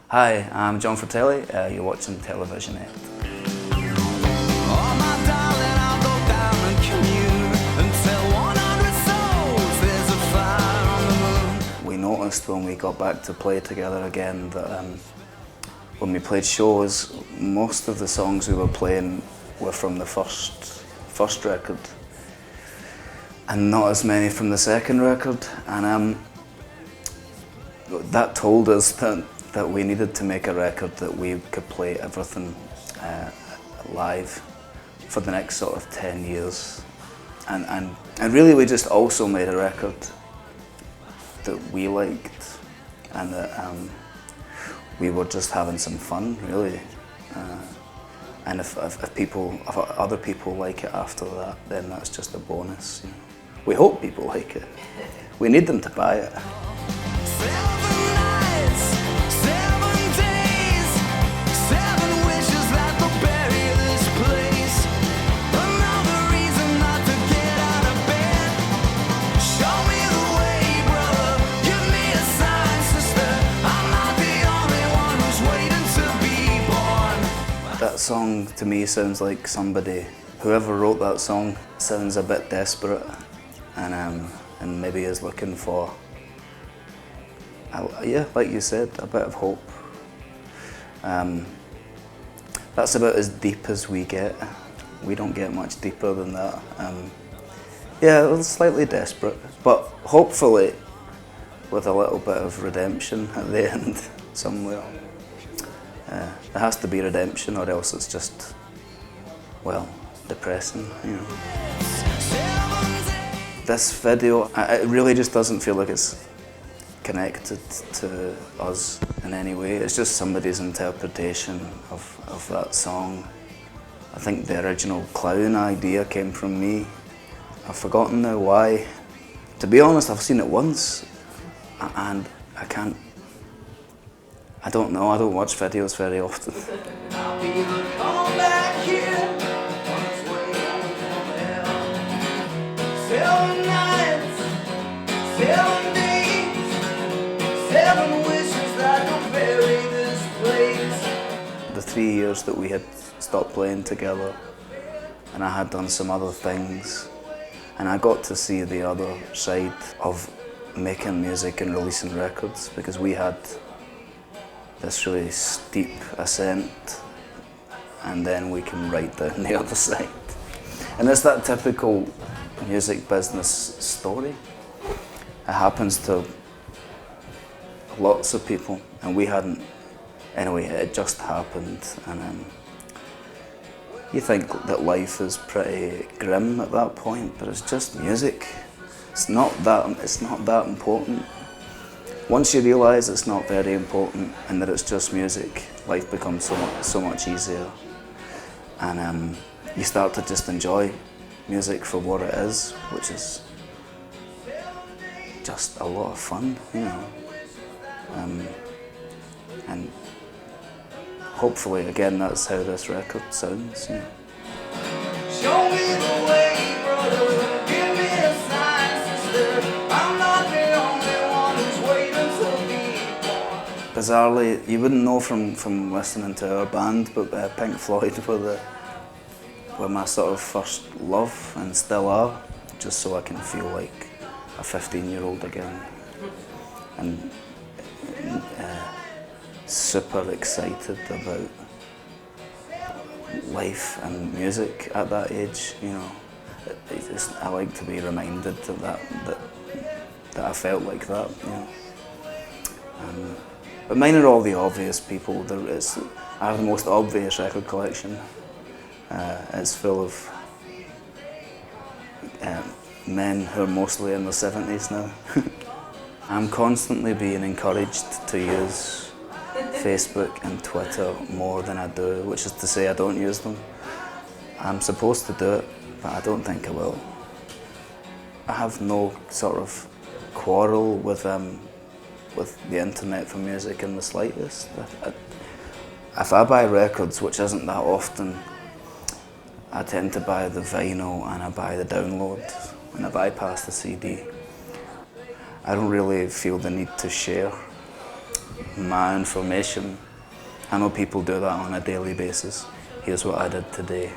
Hi, I'm Jon Fratelli. You're watching Television Ed. We noticed when we got back to play together again that when we played shows, most of the songs we were playing were from the first record, and not as many from the second record. And that told us that we needed to make a record that we could play everything live for the next sort of 10 years. And really we just also made a record that we liked, and that we were just having some fun, really. And if other people like it after that, then that's just a bonus. You know? We hope people like it. We need them to buy it. That song to me sounds like whoever wrote that song sounds a bit desperate, and maybe is looking for, yeah, like you said, a bit of hope. That's about as deep as we get. We don't get much deeper than that. Yeah, it was slightly desperate, but hopefully with a little bit of redemption at the end somewhere. There has to be redemption, or else it's just, well, depressing, you know. This video, it really just doesn't feel like it's connected to us in any way. It's just somebody's interpretation of that song. I think the original clown idea came from me. I've forgotten now why. To be honest, I've seen it once, and I don't know, I don't watch videos very often. The 3 years that we had stopped playing together, and I had done some other things, and I got to see the other side of making music and releasing records, because we had this really steep ascent, and then we can right down the other side. And it's that typical music business story. It happens to lots of people, and we hadn't. Anyway, it just happened, and you think that life is pretty grim at that point, but it's just music. It's not that important. Once you realise it's not very important and that it's just music, life becomes so much easier. And you start to just enjoy music for what it is, which is just a lot of fun, you know. And hopefully, again, that's how this record sounds, you know. Show me the way, brother. Give me a sign, sister. I'm not the only one who's waiting to be born. Bizarrely, you wouldn't know from listening to our band, but Pink Floyd were my sort of first love, and still are, just so I can feel like a 15-year-old again. And super excited about life and music at that age, you know. I like to be reminded that I felt like that, you know. But mine are all the obvious people. I have the most obvious record collection. It's full of men who are mostly in their 70s now. I'm constantly being encouraged to use Facebook and Twitter more than I do, which is to say I don't use them. I'm supposed to do it, but I don't think I will. I have no sort of quarrel with the internet for music in the slightest. If I buy records, which isn't that often, I tend to buy the vinyl and I buy the download, and I bypass the CD. I don't really feel the need to share my information. I know people do that on a daily basis. Here's what I did today.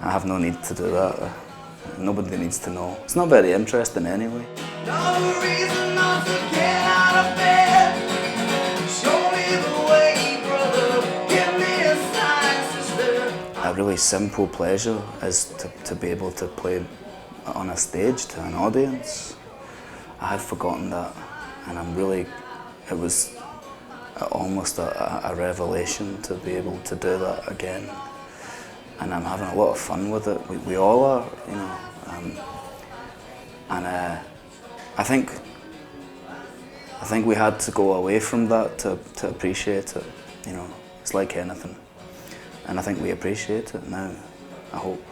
I have no need to do that. Nobody needs to know. It's not very interesting anyway. No reason not to get out of bed. Show me the way, brother. Give me a sign, sister. A really simple pleasure is to be able to play on a stage to an audience. I had forgotten that, and it was almost a revelation to be able to do that again. And I'm having a lot of fun with it. We all are, you know. I think we had to go away from that to appreciate it. You know, it's like anything. And I think we appreciate it now, I hope.